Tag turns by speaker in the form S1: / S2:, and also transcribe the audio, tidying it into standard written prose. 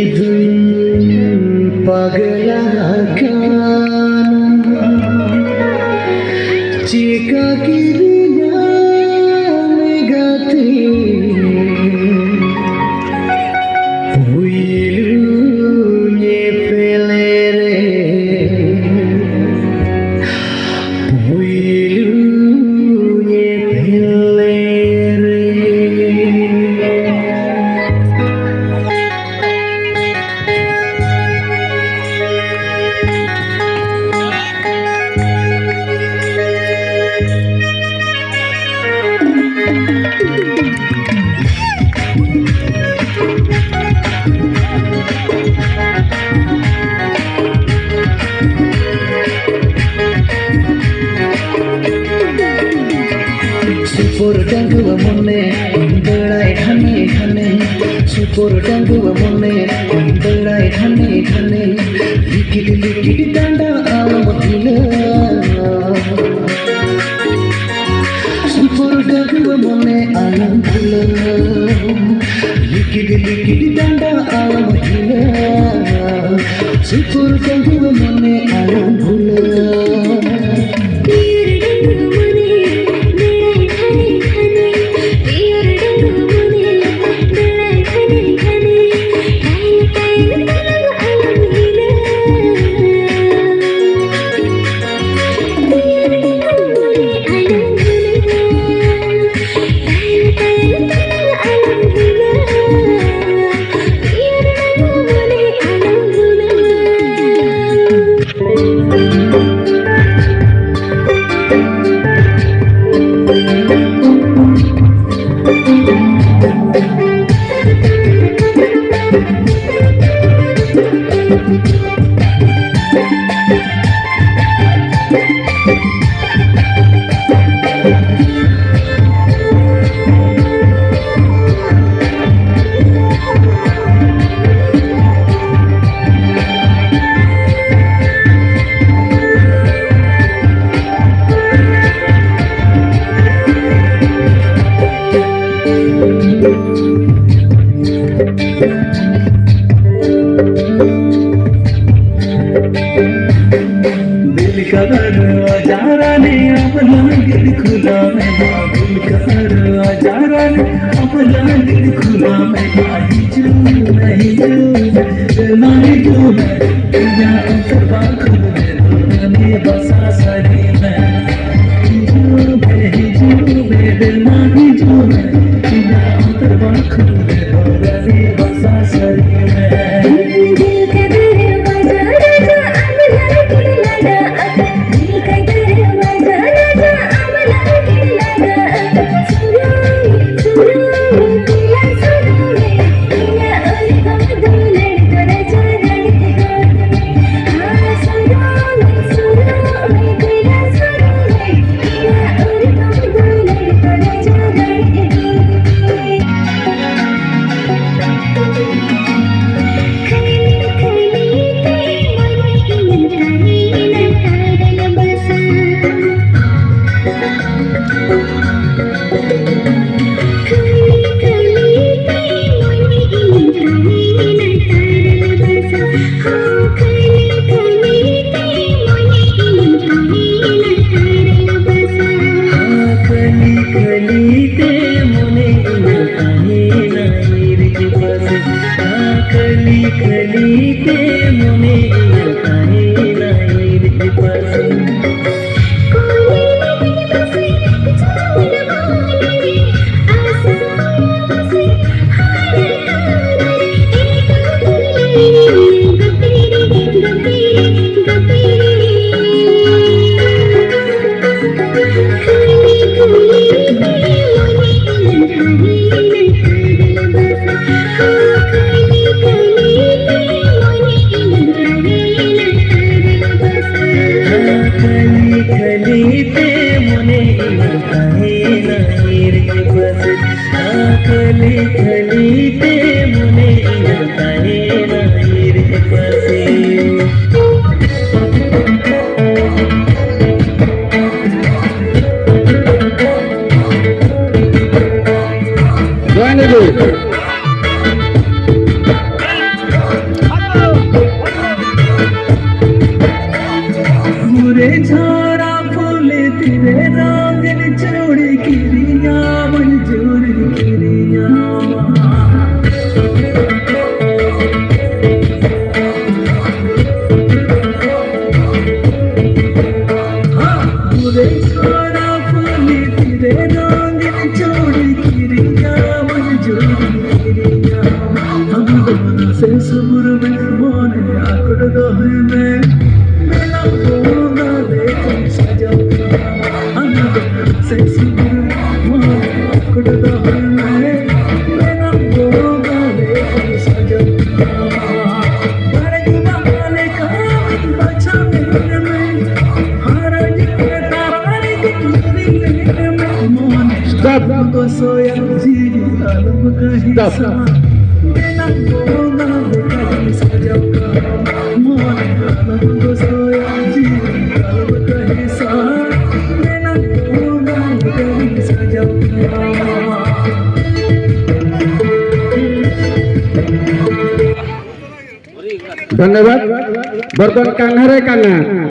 S1: Idun paglakan jika kirinya negatif wilunya pelere wilunya pelere. Supur dangguwa mone belai khane khane supur dangguwa mone belai khane khane likit likit danda alam dhila supur dangguwa mone alam dhila likit likit danda alam dhila supur dangguwa mone alam dhila. दिल का दरवाजा ने अपना दिल खुला मैं दिल का दरवाजा ने अपना दिल खुला मैं नहीं जो नहीं जो मैं तेरा अंतरवा खुद में बसा सही मैं जो दिल नहीं जो मैं तेरा अंतरवा खुद में बसा सही मैं.
S2: Join the group.
S1: से सबुर में मोने आकड़ दहे में मेरा बोगा देखो सजाओ से सबुर में मोने आकड़ दहे में मेरा बोगा देखो सजाओ बड़े गुबाले का बचा मेरे में हर जी तारानी की मेरे में मोने
S2: Stop.
S1: को सोया जी आलम का हिस्सा मेरा बोगा देखो सजाओ मोने आलम को सोया जी आलम का हिस्सा मेरा बोगा देखो सजाओ
S2: धन्यवाद बर्तन कांघारे कांगा